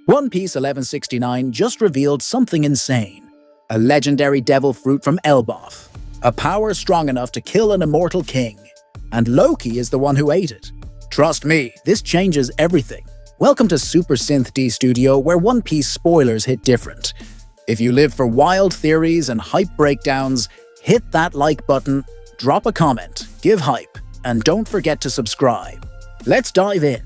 One Piece 1169 just revealed something insane. A legendary devil fruit from Elbaf. A power strong enough to kill an immortal king. And Loki is the one who ate it. Trust me, this changes everything. Welcome to Super Synth D Studio, where One Piece spoilers hit different. If you live for wild theories and hype breakdowns, hit that like button, drop a comment, give hype, and don't forget to subscribe. Let's dive in.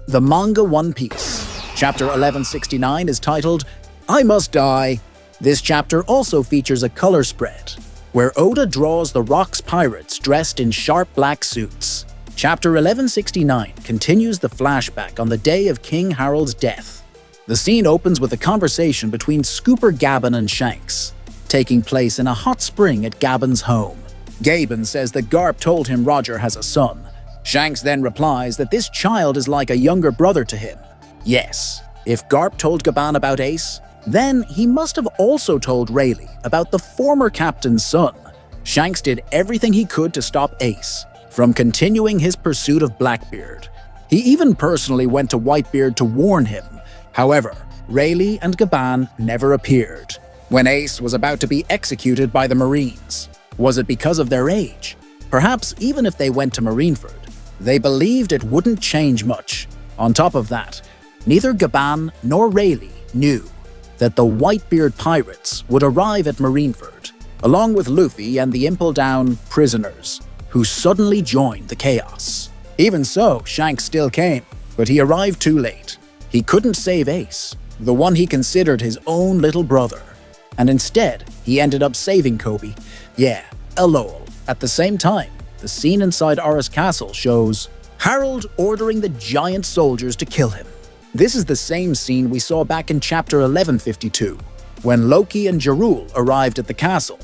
The manga One Piece. Chapter 1169 is titled, I Must Die. This chapter also features a color spread, where Oda draws the Rock's pirates dressed in sharp black suits. Chapter 1169 continues the flashback on the day of King Harald's death. The scene opens with a conversation between Scooper Gaben and Shanks, taking place in a hot spring at Gaben's home. Gaben says that Garp told him Roger has a son. Shanks then replies that this child is like a younger brother to him. Yes, if Garp told Gaben about Ace, then he must have also told Rayleigh about the former captain's son. Shanks did everything he could to stop Ace from continuing his pursuit of Blackbeard. He even personally went to Whitebeard to warn him. However, Rayleigh and Gaben never appeared when Ace was about to be executed by the Marines. Was it because of their age? Perhaps even if they went to Marineford, they believed it wouldn't change much. On top of that, neither Gaben nor Rayleigh knew that the Whitebeard pirates would arrive at Marineford, along with Luffy and the Impel Down prisoners, who suddenly joined the chaos. Even so, Shanks still came, but he arrived too late. He couldn't save Ace, the one he considered his own little brother, and instead, he ended up saving Kobe. Yeah, a lol. At the same time, the scene inside Aris Castle shows Harald ordering the giant soldiers to kill him. This is the same scene we saw back in chapter 1152, when Loki and Jarul arrived at the castle.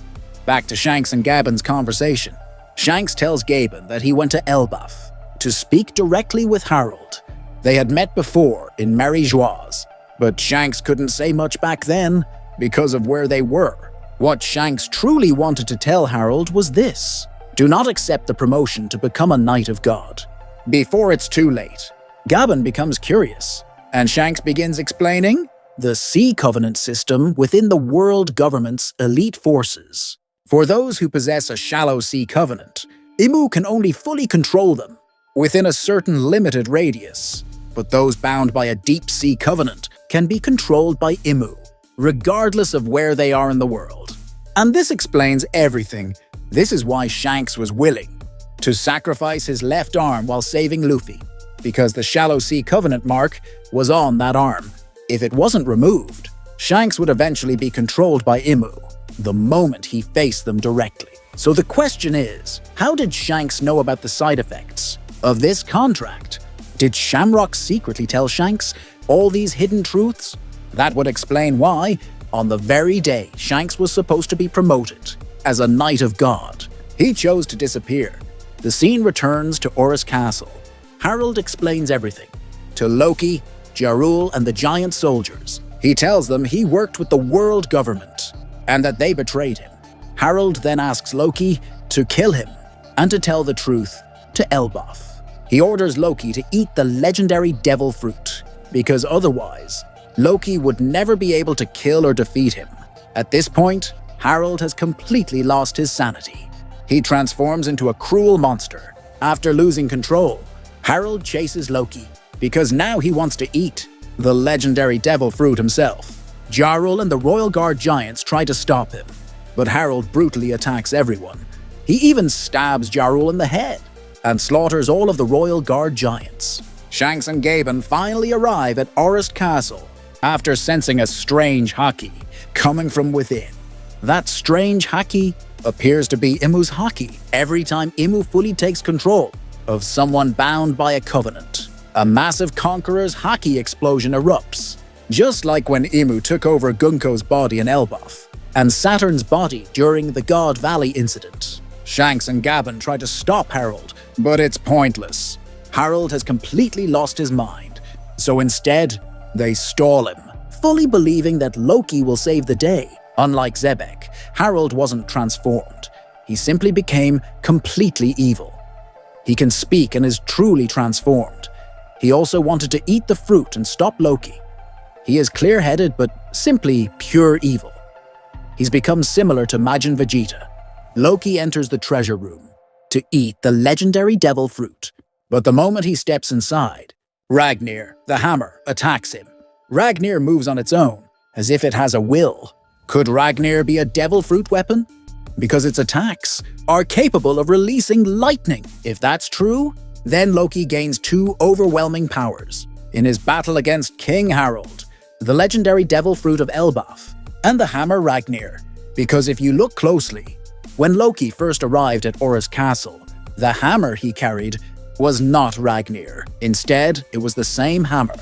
Back to Shanks and Gaben's conversation. Shanks tells Gaben that he went to Elbaf to speak directly with Harald. They had met before in Marie-Joise, but Shanks couldn't say much back then because of where they were. What Shanks truly wanted to tell Harald was this: do not accept the promotion to become a Knight of God before it's too late. Gaben becomes curious, and Shanks begins explaining the Sea Covenant system within the world government's elite forces. For those who possess a shallow sea covenant, Immu can only fully control them within a certain limited radius, but those bound by a deep sea covenant can be controlled by Immu, regardless of where they are in the world. And this explains everything. This is why Shanks was willing to sacrifice his left arm while saving Luffy, because the Shallow Sea Covenant mark was on that arm. If it wasn't removed, Shanks would eventually be controlled by Immu the moment he faced them directly. So the question is, how did Shanks know about the side effects of this contract? Did Shamrock secretly tell Shanks all these hidden truths? That would explain why, on the very day Shanks was supposed to be promoted as a Knight of God, he chose to disappear. The scene returns to Aris Castle. Harald explains everything to Loki, Jarul, and the giant soldiers. He tells them he worked with the world government and that they betrayed him. Harald then asks Loki to kill him and to tell the truth to Elbaf. He orders Loki to eat the legendary Devil Fruit, because otherwise, Loki would never be able to kill or defeat him. At this point, Harald has completely lost his sanity. He transforms into a cruel monster. After losing control, Harald chases Loki, because now he wants to eat the legendary Devil Fruit himself. Jarl and the Royal Guard giants try to stop him, but Harald brutally attacks everyone. He even stabs Jarl in the head and slaughters all of the Royal Guard giants. Shanks and Gaben finally arrive at Aris Castle after sensing a strange Haki coming from within. That strange Haki appears to be Immu's Haki. Every time Immu fully takes control of someone bound by a covenant, a massive Conqueror's Haki explosion erupts. Just like when Immu took over Gunko's body in Elbaf, and Saturn's body during the God Valley incident. Shanks and Gaben try to stop Harald, but it's pointless. Harald has completely lost his mind, so instead, they stall him, fully believing that Loki will save the day. Unlike Zebek, Harald wasn't transformed. He simply became completely evil. He can speak and is truly transformed. He also wanted to eat the fruit and stop Loki. He is clear-headed but simply pure evil. He's become similar to Majin Vegeta. Loki enters the treasure room to eat the legendary Devil Fruit. But the moment he steps inside, Ragnir, the hammer, attacks him. Ragnir moves on its own, as if it has a will. Could Ragnir be a Devil Fruit weapon? Because its attacks are capable of releasing lightning. If that's true, then Loki gains two overwhelming powers in his battle against King Harald, the legendary Devil Fruit of Elbaf, and the hammer Ragnir. Because if you look closely, when Loki first arrived at Aura's castle, the hammer he carried was not Ragnir. Instead, it was the same hammer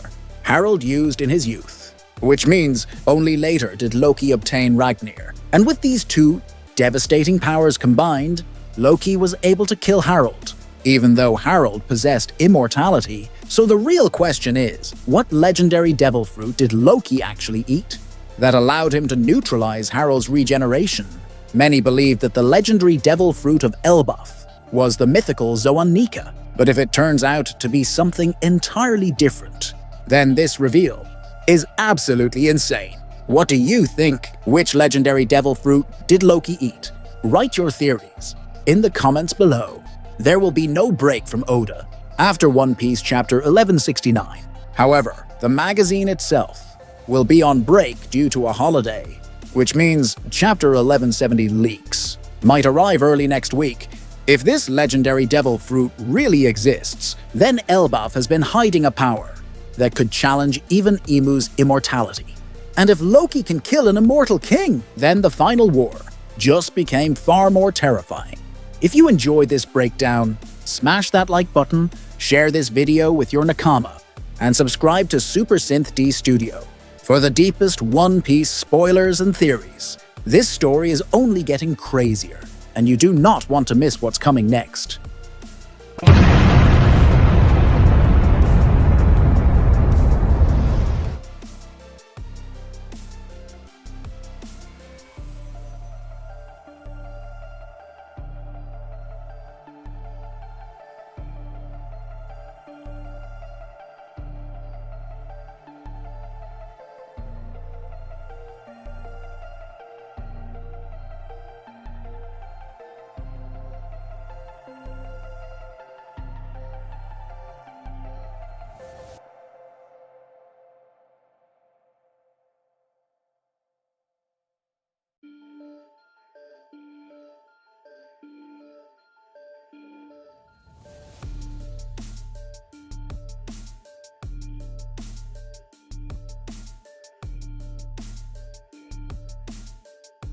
Harald used in his youth. Which means only later did Loki obtain Ragnir. And with these two devastating powers combined, Loki was able to kill Harald, even though Harald possessed immortality. So the real question is, what legendary devil fruit did Loki actually eat that allowed him to neutralize Harald's regeneration? Many believe that the legendary Devil Fruit of Elbaf was the mythical Zoanika. But if it turns out to be something entirely different, then this reveal is absolutely insane. What do you think? Which legendary devil fruit did Loki eat? Write your theories in the comments below. There will be no break from Oda after One Piece chapter 1169. However, the magazine itself will be on break due to a holiday, which means chapter 1170 leaks might arrive early next week. If this legendary devil fruit really exists, then Elbaf has been hiding a power that could challenge even Imu's immortality. And if Loki can kill an immortal king, then the final war just became far more terrifying. If you enjoyed this breakdown, smash that like button, share this video with your nakama, and subscribe to Super Synth D Studio for the deepest One Piece spoilers and theories. This story is only getting crazier, and you do not want to miss what's coming next.